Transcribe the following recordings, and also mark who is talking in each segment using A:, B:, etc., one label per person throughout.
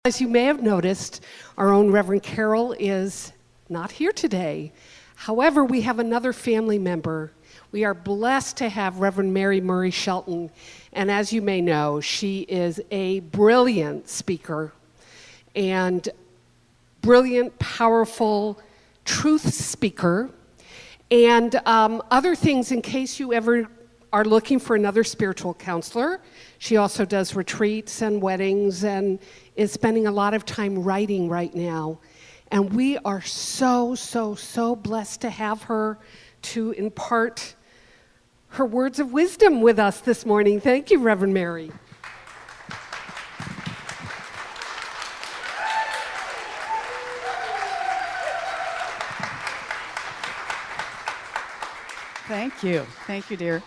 A: As you may have noticed, our own Reverend Carol is not here today. However, we have another family member. We are blessed to have Reverend Mary Shelton, and as you may know, she is a brilliant speaker and brilliant, powerful truth speaker, and other things in case you ever are looking for another spiritual counselor. She also does retreats and weddings and is spending a lot of time writing right now. And we are so blessed to have her to impart her words of wisdom with us this morning. Thank you, Reverend Mary.
B: Thank you. Thank you, dear.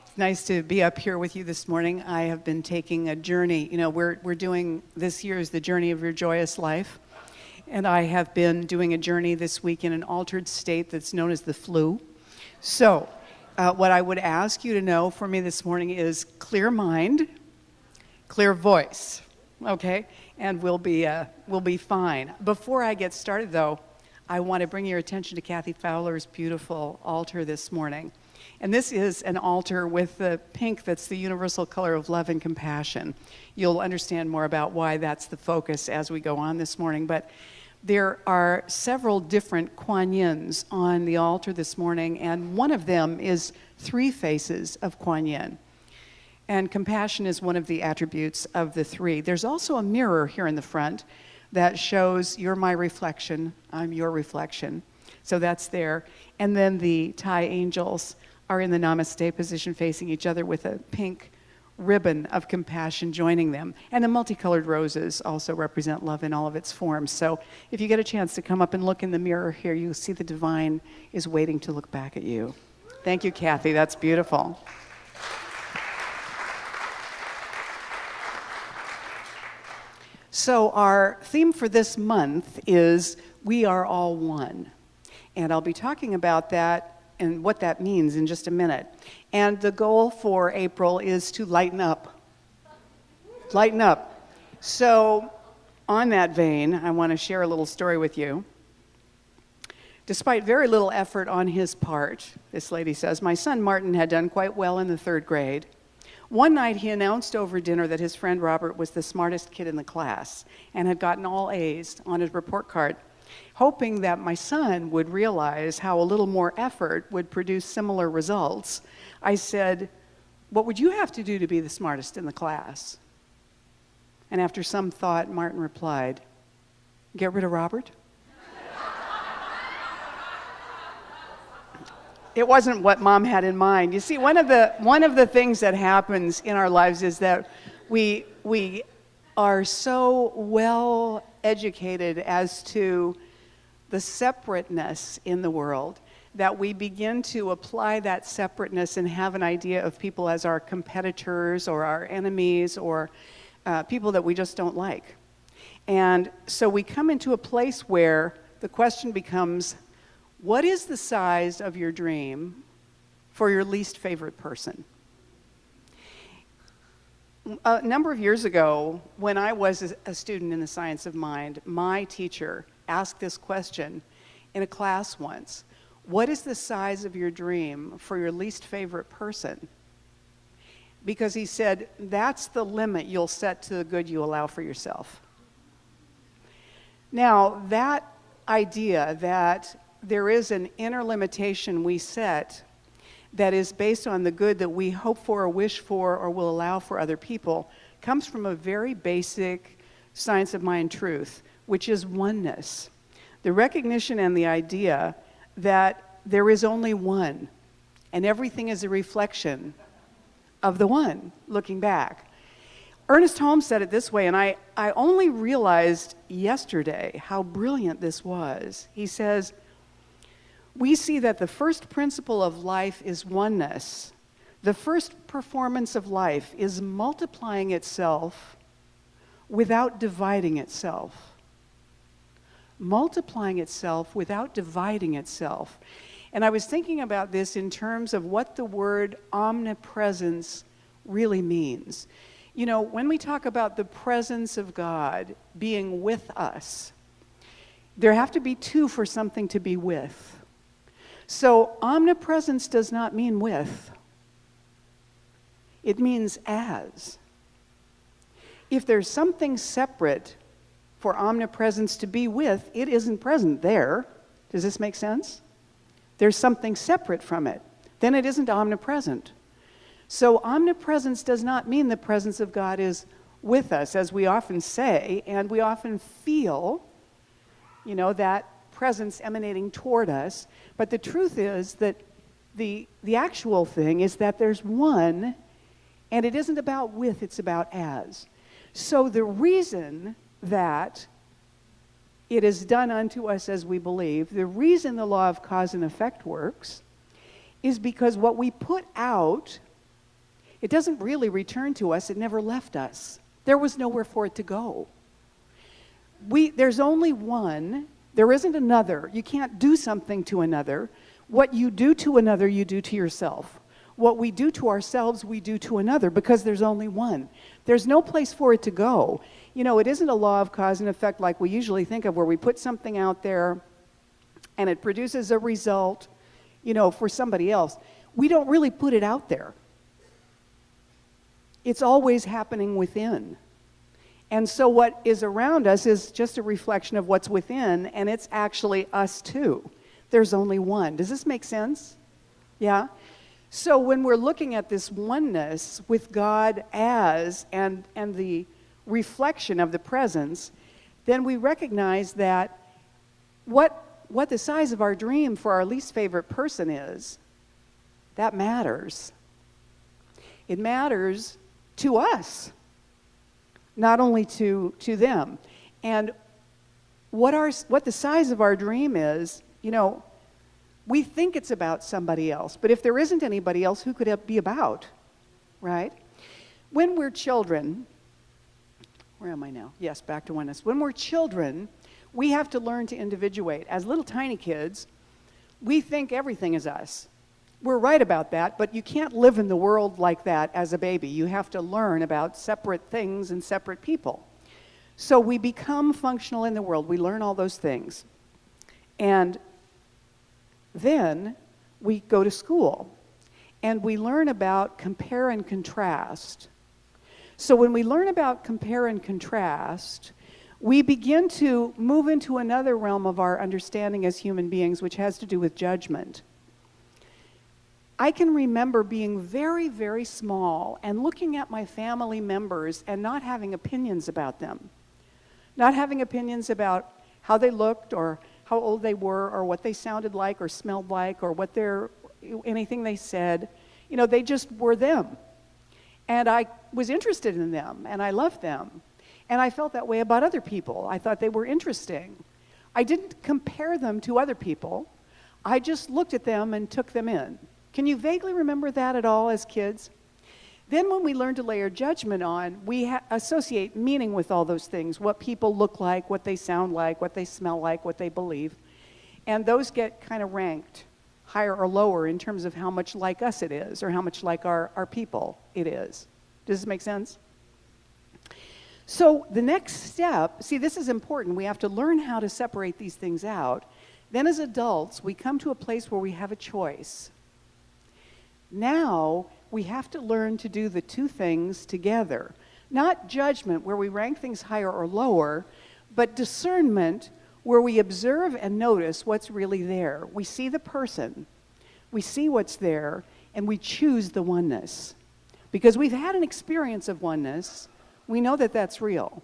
B: It's nice to be up here with you this morning. I have been taking a journey. You know, we're doing, this year is the journey of your joyous life. And I have been doing a journey this week in an altered state that's known as the flu. So, what I would ask you to know for me this morning is clear mind, clear voice, okay? And we'll be fine. Before I get started, though, I want to bring your attention to Kathy Fowler's beautiful altar this morning. And this is an altar with the pink that's the universal color of love and compassion. You'll understand more about why that's the focus as we go on this morning. But there are several different Kuan Yins on the altar this morning, and one of them is 3 faces of Kuan Yin. And compassion is one of the attributes of the 3. There's also a mirror here in the front that shows you're my reflection, I'm your reflection. So that's there. And then the Thai angels are in the Namaste position facing each other with a pink ribbon of compassion joining them. And the multicolored roses also represent love in all of its forms. So if you get a chance to come up and look in the mirror here, you'll see the divine is waiting to look back at you. Thank you, Kathy. That's beautiful. So our theme for this month is We Are All One. And I'll be talking about that and what that means in just a minute. And the goal for April is to lighten up. Lighten up. So on that vein, I want to share a little story with you. Despite very little effort on his part, this lady says, my son Martin had done quite well in the 3rd grade. One night he announced over dinner that his friend Robert was the smartest kid in the class and had gotten all A's on his report card. Hoping that my son would realize how a little more effort would produce similar results, I said, what would you have to do to be the smartest in the class? And after some thought, Martin replied, get rid of Robert? It wasn't what Mom had in mind. You see, one of the things that happens in our lives is that we are so well educated as to the separateness in the world that we begin to apply that separateness and have an idea of people as our competitors or our enemies or people that we just don't like. And so we come into a place where the question becomes, what is the size of your dream for your least favorite person? A number of years ago, when I was a student in the science of mind, my teacher asked this question in a class once. What is the size of your dream for your least favorite person? Because he said, that's the limit you'll set to the good you allow for yourself. Now, that idea that there is an inner limitation we set that is based on the good that we hope for or wish for or will allow for other people comes from a very basic science of mind truth, which is oneness. The recognition and the idea that there is only one, and everything is a reflection of the one, looking back. Ernest Holmes said it this way, and I only realized yesterday how brilliant this was. He says, we see that the first principle of life is oneness. The first performance of life is multiplying itself without dividing itself. Multiplying itself without dividing itself. And I was thinking about this in terms of what the word omnipresence really means. You know, when we talk about the presence of God being with us, there have to be two for something to be with. So omnipresence does not mean with. It means as. If there's something separate for omnipresence to be with, it isn't present there. Does this make sense? There's something separate from it. Then it isn't omnipresent. So omnipresence does not mean the presence of God is with us, as we often say, and we often feel, you know, that presence emanating toward us. But the truth is that the actual thing is that there's one, and it isn't about with, it's about as. So the reason that it is done unto us as we believe, the reason the law of cause and effect works, is because what we put out, it doesn't really return to us. It never left us. There was nowhere for it to go. There's only one. There isn't another. You can't do something to another. What you do to another, you do to yourself. What we do to ourselves, we do to another, because there's only one. There's no place for it to go. You know, it isn't a law of cause and effect like we usually think of, where we put something out there and it produces a result, you know, for somebody else. We don't really put it out there. It's always happening within. And so what is around us is just a reflection of what's within, and it's actually us too. There's only one. Does this make sense? Yeah? So when we're looking at this oneness with God as and the reflection of the presence, then we recognize that what the size of our dream for our least favorite person is, that matters. It matters to us, not only to them. And what the size of our dream is, you know, we think it's about somebody else, but if there isn't anybody else, who could it be about, right? When we're children, where am I now? Yes, back to oneness. When we're children, we have to learn to individuate. As little tiny kids, we think everything is us. We're right about that, but you can't live in the world like that as a baby. You have to learn about separate things and separate people. So we become functional in the world. We learn all those things. And then we go to school, and we learn about compare and contrast. So when we learn about compare and contrast, we begin to move into another realm of our understanding as human beings, which has to do with judgment. I can remember being very, very small and looking at my family members and not having opinions about them. Not having opinions about how they looked or how old they were or what they sounded like or smelled like or anything they said. You know, they just were them. And I was interested in them, and I loved them. And I felt that way about other people. I thought they were interesting. I didn't compare them to other people. I just looked at them and took them in. Can you vaguely remember that at all as kids? Then when we learn to layer judgment on, we associate meaning with all those things, what people look like, what they sound like, what they smell like, what they believe. And those get kind of ranked higher or lower in terms of how much like us it is or how much like our people it is. Does this make sense? So the next step, see, this is important. We have to learn how to separate these things out. Then as adults, we come to a place where we have a choice. Now, we have to learn to do the two things together. Not judgment, where we rank things higher or lower, but discernment, where we observe and notice what's really there. We see the person, we see what's there, and we choose the oneness. Because we've had an experience of oneness, we know that that's real.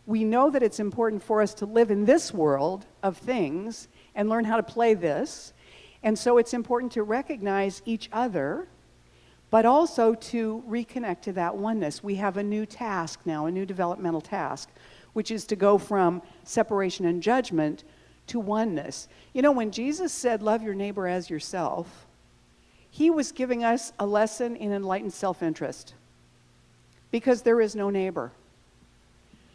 B: We know that it's important for us to live in this world of things and learn how to play this. And so it's important to recognize each other, but also to reconnect to that oneness. We have a new task now, a new developmental task, which is to go from separation and judgment to oneness. You know, when Jesus said, love your neighbor as yourself, he was giving us a lesson in enlightened self-interest, because there is no neighbor.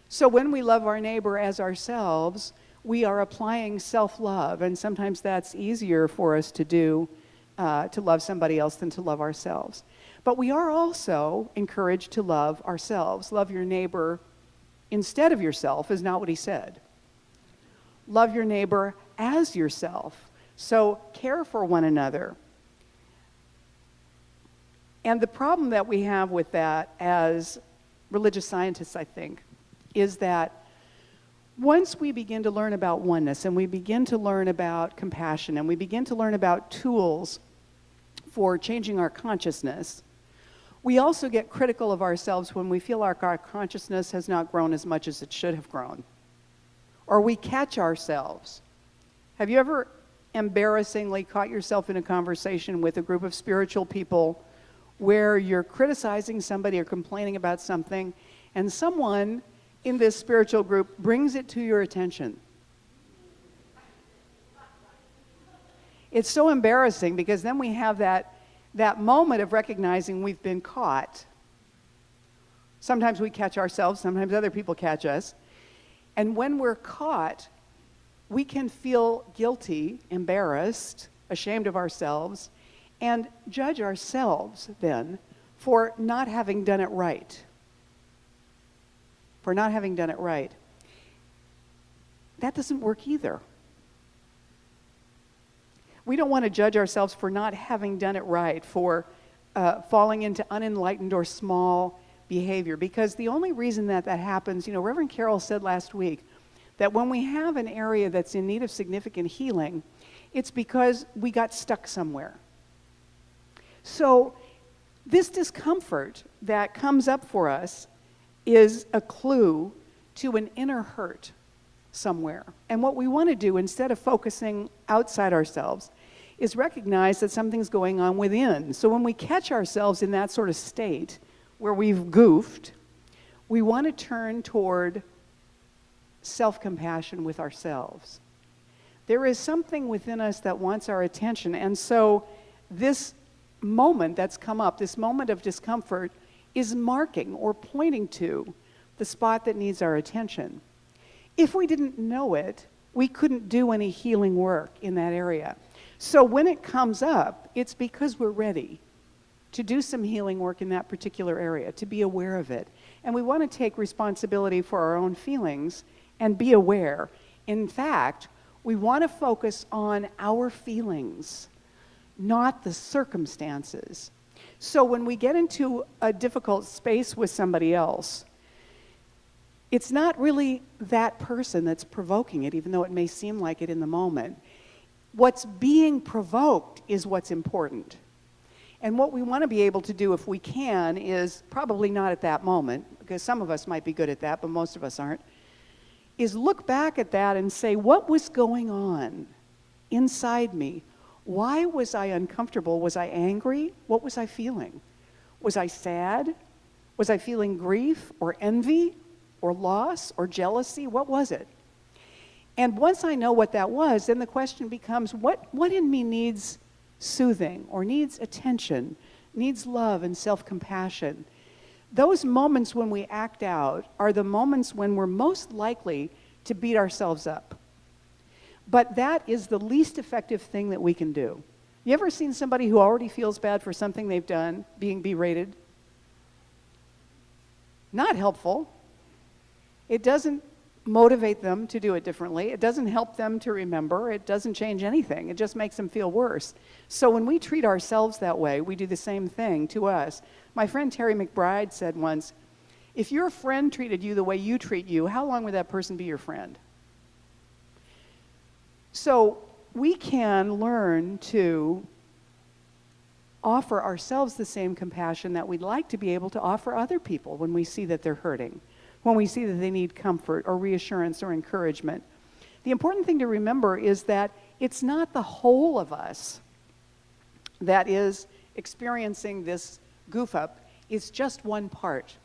B: So when we love our neighbor as ourselves, we are applying self-love, and sometimes that's easier for us to do, to love somebody else than to love ourselves. But we are also encouraged to love ourselves. Love your neighbor instead of yourself is not what he said. Love your neighbor as yourself. So care for one another. And the problem that we have with that as religious scientists, I think, is that once we begin to learn about oneness and we begin to learn about compassion and we begin to learn about tools for changing our consciousness, we also get critical of ourselves when we feel like our consciousness has not grown as much as it should have grown. Or we catch ourselves. Have you ever embarrassingly caught yourself in a conversation with a group of spiritual people where you're criticizing somebody or complaining about something, and someone in this spiritual group brings it to your attention? It's so embarrassing because then we have that moment of recognizing we've been caught. Sometimes we catch ourselves, sometimes other people catch us. And when we're caught, we can feel guilty, embarrassed, ashamed of ourselves, and judge ourselves then for not having done it right. For not having done it right. That doesn't work either. We don't want to judge ourselves for not having done it right, for falling into unenlightened or small behavior, because the only reason that happens, Reverend Carol said last week that when we have an area that's in need of significant healing, it's because we got stuck somewhere. So this discomfort that comes up for us is a clue to an inner hurt somewhere. And what we want to do, instead of focusing outside ourselves, is recognize that something's going on within. So when we catch ourselves in that sort of state where we've goofed, we want to turn toward self-compassion with ourselves. There is something within us that wants our attention, and so this moment that's come up, this moment of discomfort, is marking or pointing to the spot that needs our attention. If we didn't know it, we couldn't do any healing work in that area. So when it comes up, it's because we're ready to do some healing work in that particular area, to be aware of it. And we want to take responsibility for our own feelings and be aware. In fact, we want to focus on our feelings, not the circumstances. So when we get into a difficult space with somebody else, it's not really that person that's provoking it, even though it may seem like it in the moment. What's being provoked is what's important. And what we want to be able to do, if we can, is probably not at that moment, because some of us might be good at that, but most of us aren't, is look back at that and say, what was going on inside me? Why was I uncomfortable? Was I angry? What was I feeling? Was I sad? Was I feeling grief or envy or loss or jealousy? What was it? And once I know what that was, then the question becomes, what in me needs soothing or needs attention, needs love and self-compassion? Those moments when we act out are the moments when we're most likely to beat ourselves up. But that is the least effective thing that we can do. You ever seen somebody who already feels bad for something they've done being berated? Not helpful. It doesn't motivate them to do it differently. It doesn't help them to remember. It doesn't change anything. It just makes them feel worse. So when we treat ourselves that way, we do the same thing to us. My friend Terry McBride said once, if your friend treated you the way you treat you, how long would that person be your friend? So we can learn to offer ourselves the same compassion that we'd like to be able to offer other people when we see that they're hurting, when we see that they need comfort or reassurance or encouragement. The important thing to remember is that it's not the whole of us that is experiencing this goof up. It's just one part.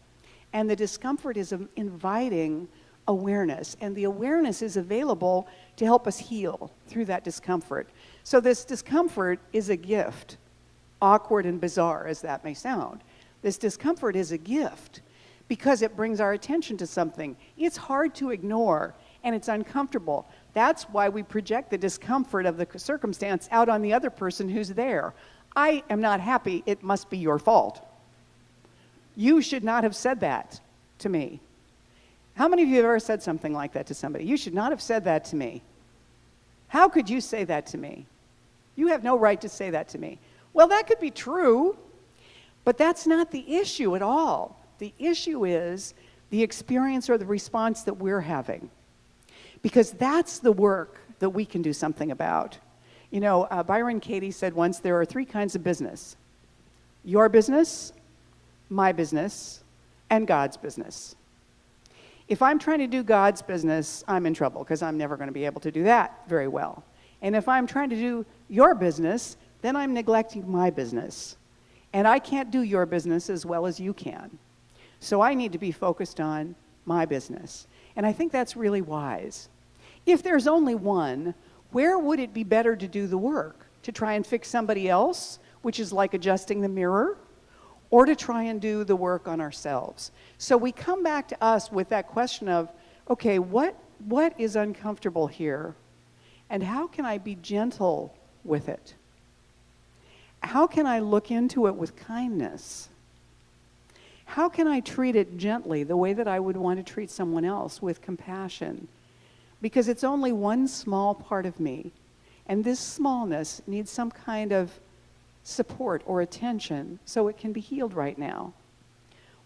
B: And the discomfort is inviting awareness, and the awareness is available to help us heal through that discomfort. So this discomfort is a gift, awkward and bizarre as that may sound. This discomfort is a gift because it brings our attention to something. It's hard to ignore, and it's uncomfortable. That's why we project the discomfort of the circumstance out on the other person who's there. I am not happy, it must be your fault. You should not have said that to me. How many of you have ever said something like that to somebody? You should not have said that to me. How could you say that to me? You have no right to say that to me. Well, that could be true, but that's not the issue at all. The issue is the experience or the response that we're having, because that's the work that we can do something about. You know, Byron Katie said once, there are 3 kinds of business: your business, my business, and God's business. If I'm trying to do God's business, I'm in trouble, because I'm never going to be able to do that very well. And if I'm trying to do your business, then I'm neglecting my business. And I can't do your business as well as you can. So I need to be focused on my business. And I think that's really wise. If there's only one, where would it be better to do the work? To try and fix somebody else, which is like adjusting the mirror, or to try and do the work on ourselves? So we come back to us with that question of, okay, what is uncomfortable here? And how can I be gentle with it? How can I look into it with kindness? How can I treat it gently, the way that I would want to treat someone else, with compassion? Because it's only one small part of me, and this smallness needs some kind of support or attention so it can be healed right now.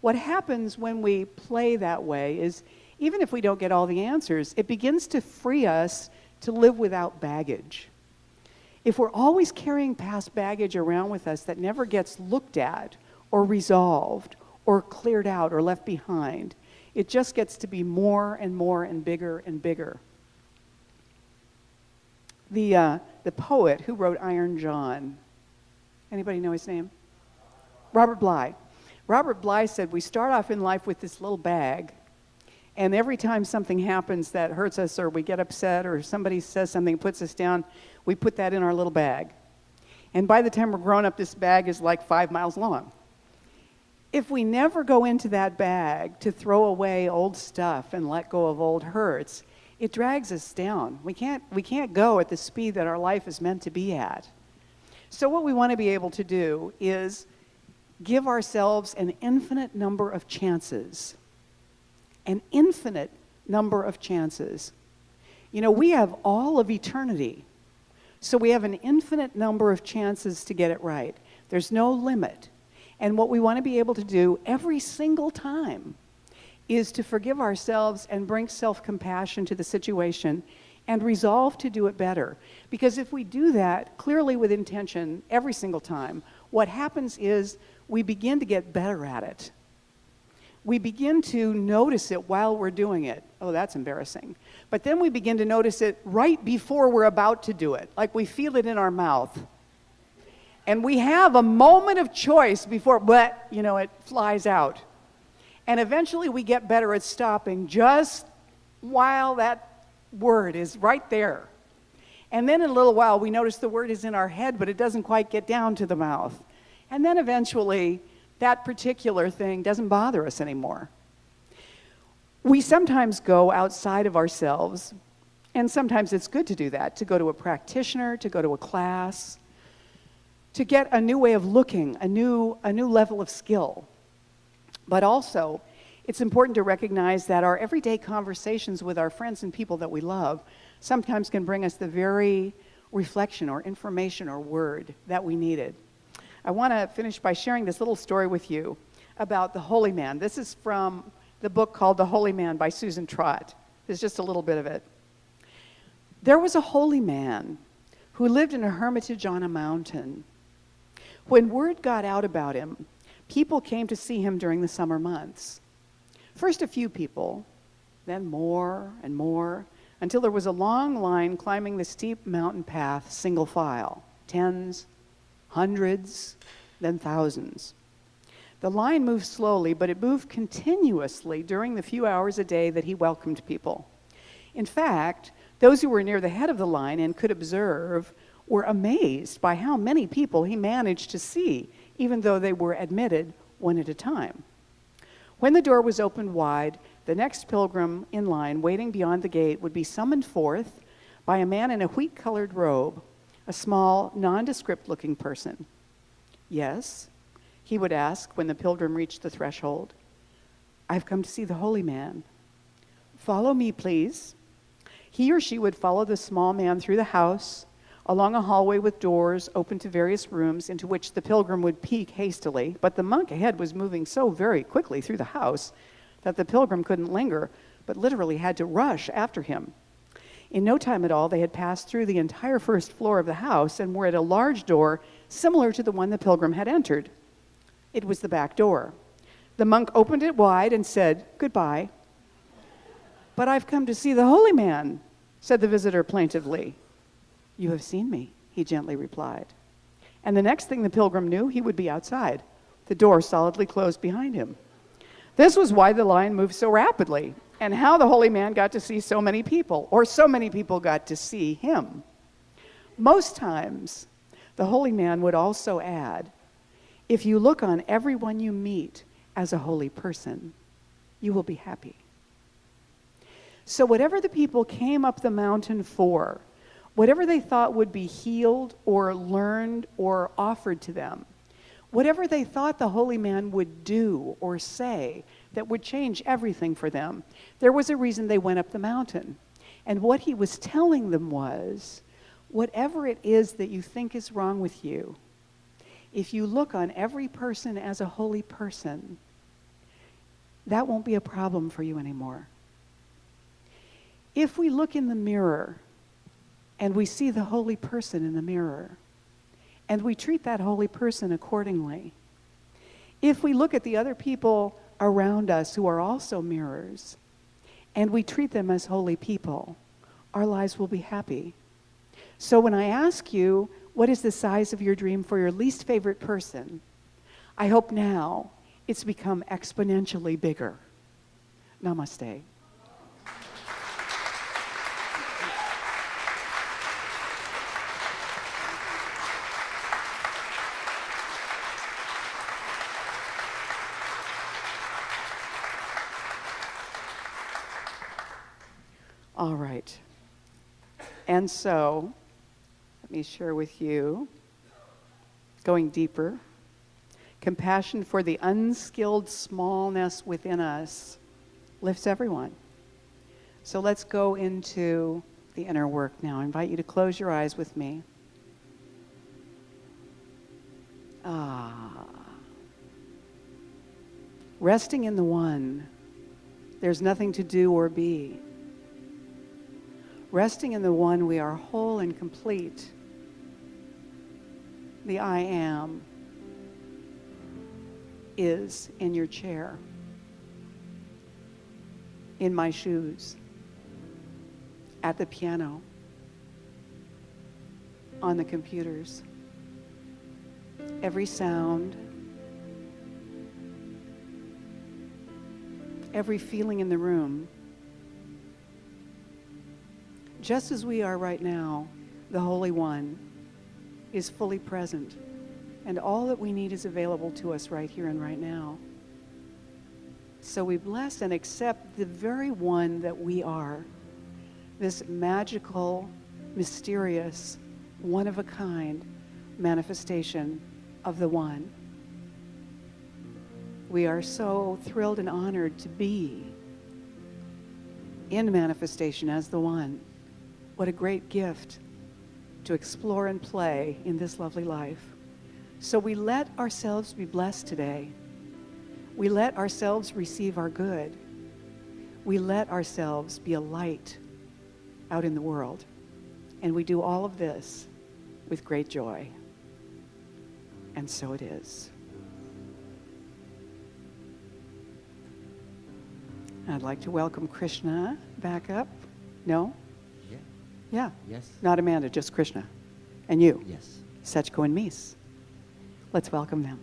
B: What happens when we play that way is, even if we don't get all the answers, it begins to free us to live without baggage. If we're always carrying past baggage around with us that never gets looked at or resolved or cleared out or left behind, it just gets to be more and more and bigger and bigger. The poet who wrote Iron John, anybody know his name? Robert Bly. Robert Bly said, we start off in life with this little bag, and every time something happens that hurts us, or we get upset, or somebody says something, puts us down, we put that in our little bag. And by the time we're grown up, this bag is like 5 miles long. If we never go into that bag to throw away old stuff and let go of old hurts, it drags us down. We can't go at the speed that our life is meant to be at. So what we want to be able to do is give ourselves an infinite number of chances. An infinite number of chances. You know, we have all of eternity, so we have an infinite number of chances to get it right. There's no limit. And what we want to be able to do every single time is to forgive ourselves and bring self-compassion to the situation and resolve to do it better. Because if we do that clearly with intention every single time, what happens is we begin to get better at it. We begin to notice it while we're doing it. Oh, that's embarrassing. But then we begin to notice it right before we're about to do it, like we feel it in our mouth. And we have a moment of choice before, but, you know, it flies out. And eventually we get better at stopping just while that word is right there. And then in a little while we notice the word is in our head, but it doesn't quite get down to the mouth. And then eventually that particular thing doesn't bother us anymore. We sometimes go outside of ourselves, and sometimes it's good to do that, to go to a practitioner, to go to a class, to get a new way of looking, a new level of skill. But also, it's important to recognize that our everyday conversations with our friends and people that we love sometimes can bring us the very reflection or information or word that we needed. I want to finish by sharing this little story with you about the holy man. This is from the book called The Holy Man by Susan Trott. There's just a little bit of it. There was a holy man who lived in a hermitage on a mountain. When word got out about him, people came to see him during the summer months. First a few people, then more and more, until there was a long line climbing the steep mountain path, single file, tens, hundreds, then thousands. The line moved slowly, but it moved continuously during the few hours a day that he welcomed people. In fact, those who were near the head of the line and could observe were amazed by how many people he managed to see, even though they were admitted one at a time. When the door was opened wide, the next pilgrim in line waiting beyond the gate would be summoned forth by a man in a wheat-colored robe, a small, nondescript-looking person. Yes, he would ask when the pilgrim reached the threshold. "I've come to see the holy man. Follow me, please." He or she would follow the small man through the house, along a hallway with doors open to various rooms into which the pilgrim would peek hastily. But the monk ahead was moving so very quickly through the house that the pilgrim couldn't linger, but literally had to rush after him. In no time at all, they had passed through the entire first floor of the house and were at a large door similar to the one the pilgrim had entered. It was the back door. The monk opened it wide and said, "Goodbye." "But I've come to see the holy man," said the visitor plaintively. "You have seen me," he gently replied. And the next thing the pilgrim knew, he would be outside, the door solidly closed behind him. This was why the line moved so rapidly, and how the holy man got to see so many people, or so many people got to see him. Most times, the holy man would also add, "If you look on everyone you meet as a holy person, you will be happy." So whatever the people came up the mountain for, whatever they thought would be healed or learned or offered to them, whatever they thought the holy man would do or say that would change everything for them, there was a reason they went up the mountain. And what he was telling them was, whatever it is that you think is wrong with you, if you look on every person as a holy person, that won't be a problem for you anymore. If we look in the mirror and we see the holy person in the mirror, and we treat that holy person accordingly, if we look at the other people around us who are also mirrors, and we treat them as holy people, our lives will be happy. So when I ask you, what is the size of your dream for your least favorite person, I hope now it's become exponentially bigger. Namaste. All right. And so, let me share with you, going deeper, compassion for the unskilled smallness within us lifts everyone. So let's go into the inner work now. I invite you to close your eyes with me. Resting in the one, there's nothing to do or be. Resting in the one, we are whole and complete. The I am is in your chair, in my shoes, at the piano, on the computers. Every sound, every feeling in the room. Just as we are right now, the Holy One is fully present, and all that we need is available to us right here and right now. So we bless and accept the very one that we are, this magical, mysterious, one-of-a-kind manifestation of the One. We are so thrilled and honored to be in manifestation as the One. What a great gift to explore and play in this lovely life. So we let ourselves be blessed today. We let ourselves receive our good. We let ourselves be a light out in the world. And we do all of this with great joy. And so it is. I'd like to welcome Krishna back up. No? Yeah.
C: Yes.
B: Not Amanda, just Krishna. And you.
C: Yes.
B: Sechko and Mies. Let's welcome them.